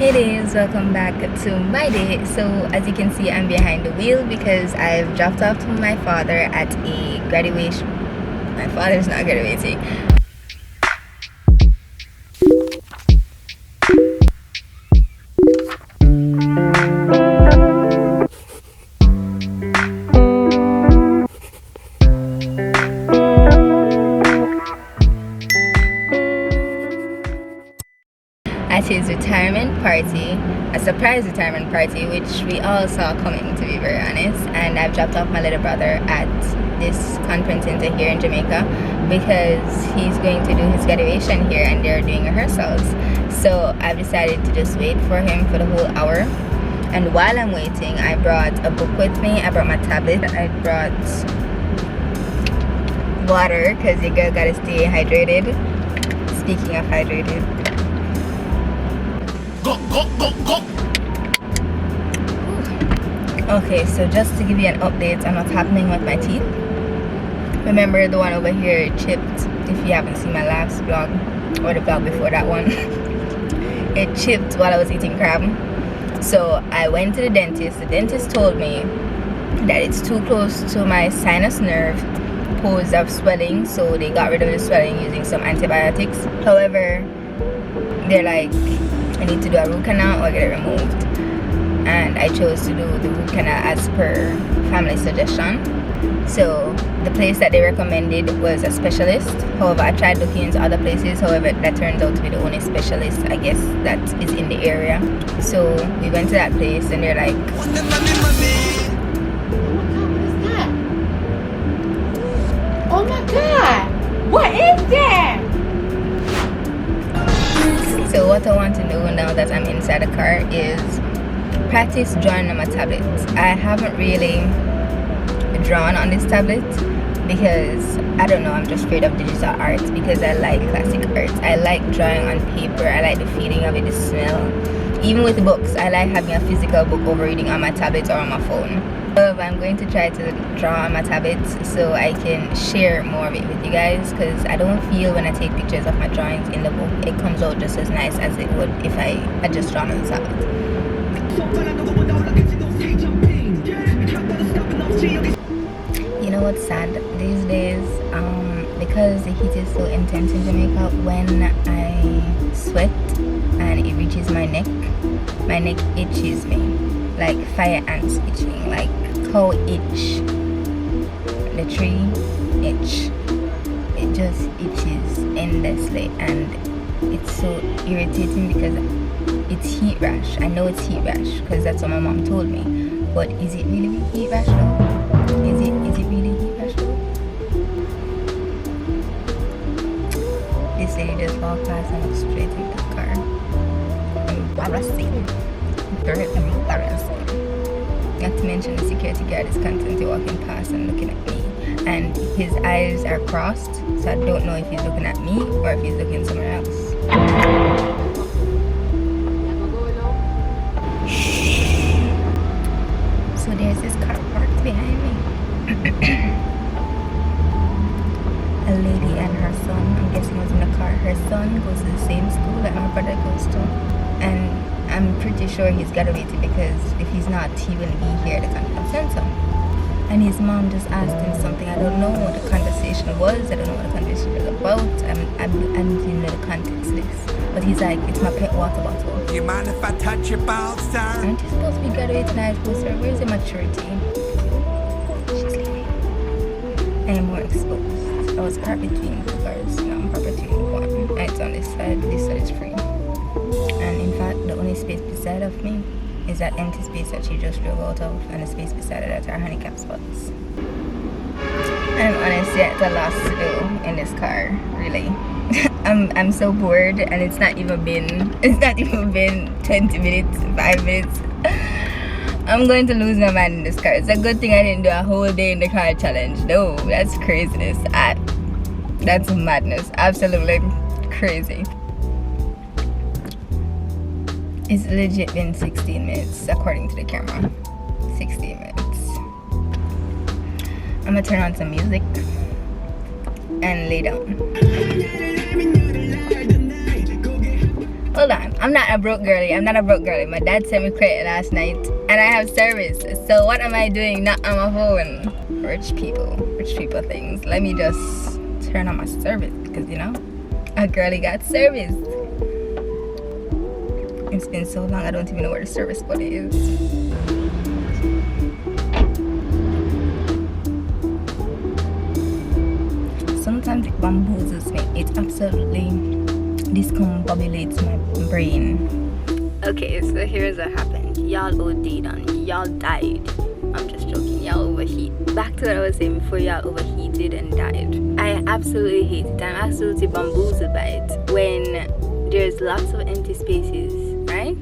Hey days, welcome back to my day. So as you can see, I'm behind the wheel because I've dropped off my father at a graduation. My father's not graduating. At his retirement party, a surprise retirement party, which we all saw coming, to be very honest. And I've dropped off my little brother at this conference center here in Jamaica because he's going to do his graduation here and they're doing rehearsals. So I've decided to just wait for him for the whole hour. And while I'm waiting, I brought a book with me. I brought my tablet. I brought water because your girl gotta stay hydrated. Speaking of hydrated, go. Okay, so just to give you an update on what's happening with my teeth. Remember the one over here chipped? If you haven't seen my last vlog or the vlog before that one, it chipped while I was eating crab. So I went to the dentist. The dentist told me that it's too close to my sinus nerve, pose of swelling, so they got rid of the swelling using some antibiotics. However, they're like, I need to do a root canal or get it removed, and I chose to do the root canal as per family suggestion. So the place that they recommended was a specialist. However, I tried looking into other places. However, that turns out to be the only specialist, I guess, that is in the area. So we went to that place and they're like, Oh my god, what is that? Oh my god, what is that? so what I want to do now that I'm inside the car is practice drawing on my tablet. I haven't really drawn on this tablet because I don't know, I'm just afraid of digital art because I like classic art. I like drawing on paper. I like the feeling of it, the smell. Even with books, I like having a physical book over reading on my tablet or on my phone. However, I'm going to try to draw on my tablet so I can share more of it with you guys, because I don't feel when I take pictures of my drawings in the book it comes out just as nice as it would if I had just drawn on the tablet. You know what's sad these days? Because the heat is so intense in Jamaica, when I sweat and it reaches my neck itches me like fire ants itching, like cow itch, the tree itch. It just itches endlessly and it's so irritating because it's heat rash. I know it's heat rash because that's what my mom told me, but is it really heat rash though? Is it really heat rash though? This lady just walked past and looked straight into the car. Embarrassing. Very embarrassing. Not to mention the security guard is constantly walking past and looking at me, and his eyes are crossed, so I don't know if he's looking at me or if he's looking somewhere else. So there's this car parked behind me. A lady and her son, I'm guessing was in the car. Her son goes to the same school that my brother goes to, and I'm pretty sure he's graduated because if he's not, he wouldn't be here at the conference center. And his mom just asked him something. I don't know what the conversation was. I don't know what the conversation was about. I didn't know the context of this. But he's like, it's my pet water bottle. Do you mind if I touch your balls, sir? Aren't you supposed to be graduating high school, sir? Where's your maturity? She's leaving. I am more exposed. I was part between two cars. Now I'm part between one. And it's on this side. This side is free. And in fact, the only space beside of me is that empty space that she just drove out of, and the space beside it are handicap spots. I'm honestly at a loss to do in this car, really. I'm so bored, and it's not even been 20 minutes, 5 minutes. I'm going to lose my mind in this car. It's a good thing I didn't do a whole day in the car challenge. No, that's craziness. That's madness. Absolutely crazy. It's legit been 16 minutes according to the camera. 16 minutes. I'm gonna turn on some music and lay down. Hold on. I'm not a broke girly. I'm not a broke girly. My dad sent me credit last night and I have service. So what am I doing not on my phone? Rich people things. Let me just turn on my service because you know, a girly got service. It's been so long I don't even know where the service button is. Sometimes it bamboozles me. It absolutely discombobulates my brain. Okay, so here's what happened. Y'all OD'd on me. Y'all died. I'm just joking. Y'all overheat. Back to what I was saying before y'all overheated and died. I absolutely hate it. I'm absolutely bamboozled by it. When there's lots of empty spaces, right?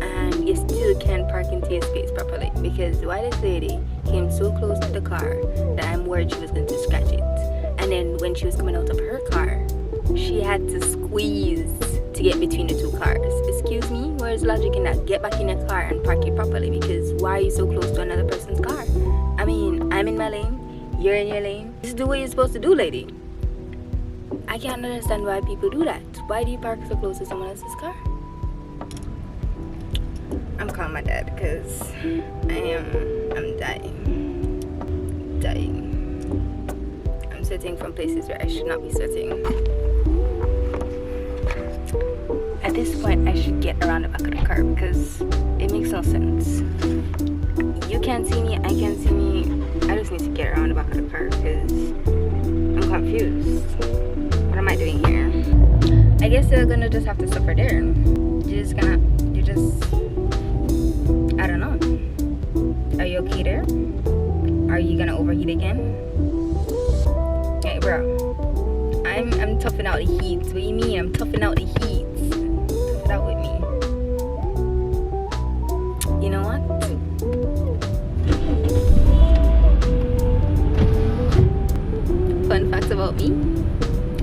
And you still can't park into your space properly. Because why this lady came so close to the car that I'm worried she was going to scratch it. And then when she was coming out of her car, she had to squeeze to get between the two cars. Excuse me, where's logic in that? Get back in your car and park it properly, because why are you so close to another person's car? I mean, I'm in my lane, you're in your lane. This is the way you're supposed to do, lady. I can't understand why people do that. Why do you park so close to someone else's car? I'm calling my dad because I'm dying. I'm sweating from places where I should not be sweating. At this point, I should get around the back of the car because it makes no sense. You can't see me, I can't see me. I just need to get around the back of the car because I'm confused. What am I doing here? I guess you're gonna just have to suffer there. I don't know. Are you okay there? Are you gonna overheat again? Hey bro, I'm toughing out the heat. What do you mean? I'm toughing out the heat. Tough it out with me. You know what? Fun fact about me,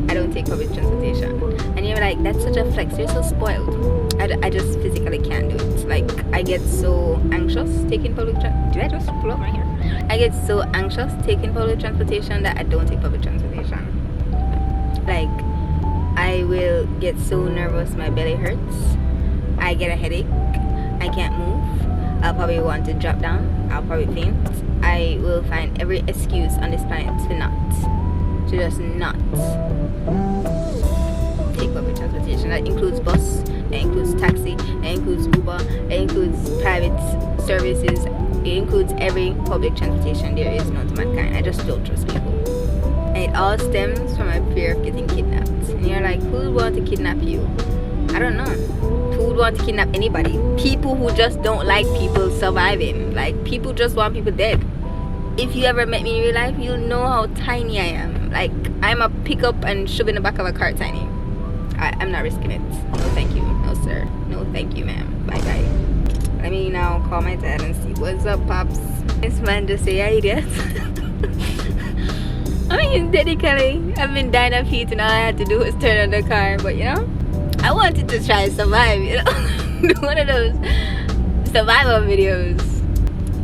I don't take public transportation. And you're like, that's such a flex, you're so spoiled. I just physically can't do it. Like, I get so anxious taking public transportation. Did I just pull up right here? I get so anxious taking public transportation that I don't take public transportation. Like, I will get so nervous my belly hurts. I get a headache. I can't move. I'll probably want to drop down. I'll probably faint. I will find every excuse on this planet to just not take public transportation. That includes bus, that includes taxi, that includes Uber, that includes private services. It includes every public transportation there is known to mankind. I just don't trust people. And it all stems from my fear of getting kidnapped. And you're like, who would want to kidnap you? I don't know. Who would want to kidnap anybody? People who just don't like people surviving. Like, people just want people dead. If you ever met me in real life, you'll know how tiny I am. Like, I'm a pick up and shove in the back of a car tiny. I'm not risking it. No thank you. No sir. No thank you ma'am. Bye bye. Let me now call my dad and see what's up, pops. This man just say, yeah, idiot. I mean, technically, I've been dying of heat and all I had to do was turn on the car. But you know, I wanted to try and survive, you know. One of those survival videos.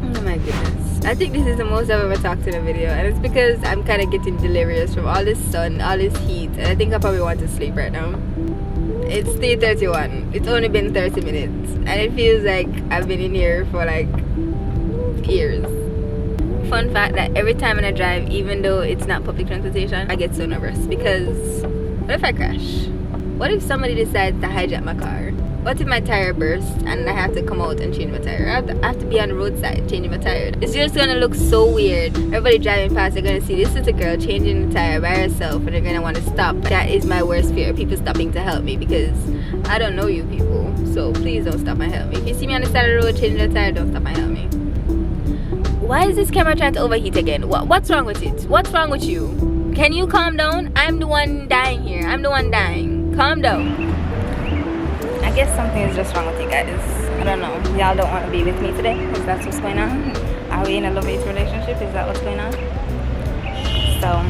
Oh my goodness. I think this is the most I've ever talked in a video, and it's because I'm kind of getting delirious from all this sun, all this heat, and I think I probably want to sleep right now. It's 3:31. It's only been 30 minutes, and it feels like I've been in here for like years. Fun fact that every time when I drive, even though it's not public transportation, I get so nervous because what if I crash? What if somebody decides to hijack my car? What if my tire bursts and I have to come out and change my tire? I have to be on the roadside changing my tire. It's just gonna look so weird. Everybody driving past, they're gonna see this little girl changing the tire by herself and they're gonna want to stop. That is my worst fear, people stopping to help me, because I don't know you people. So please don't stop and help me. If you see me on the side of the road changing the tire, don't stop and help me. Why is this camera trying to overheat again? What's wrong with it? What's wrong with you? Can you calm down? I'm the one dying here. I'm the one dying. Calm down. I guess something is just wrong with you guys. I don't know. Y'all don't want to be with me today? Is that what's going on? Are we in a love-hate relationship? Is that what's going on? So,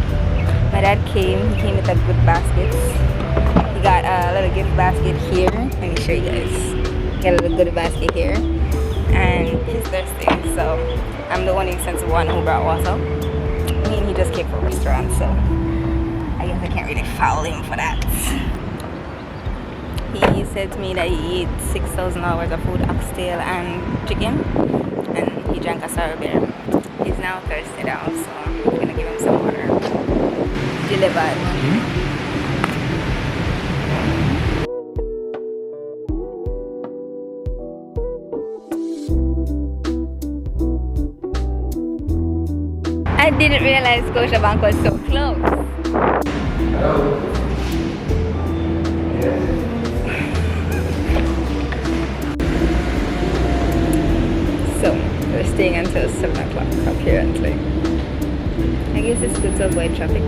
my dad came. He came with a good basket. He got a little gift basket here. Let me show you guys. Got a little good basket here. And he's thirsty, so I'm the only sensible one who brought water. I mean, he just came from a restaurant, so I guess I can't really foul him for that. he said to me that he ate 6,000 hours of food, oxtail and chicken, and he drank a sour beer. He's now thirsty now, so I'm gonna give him some water. Delivered. I didn't realize Scotiabank was so close. So, we're staying until 7 o'clock apparently. I guess it's good to avoid traffic.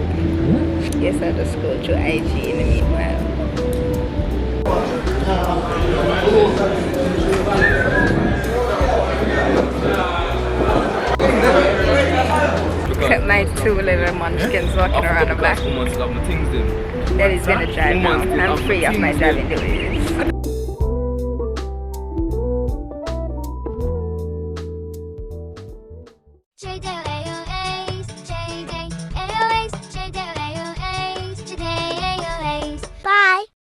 Yes, I'll just go through IG in the meanwhile. Look at my two little munchkins walking around the back. Daddy's gonna drive now. I'm free of my driving duties. Shaday.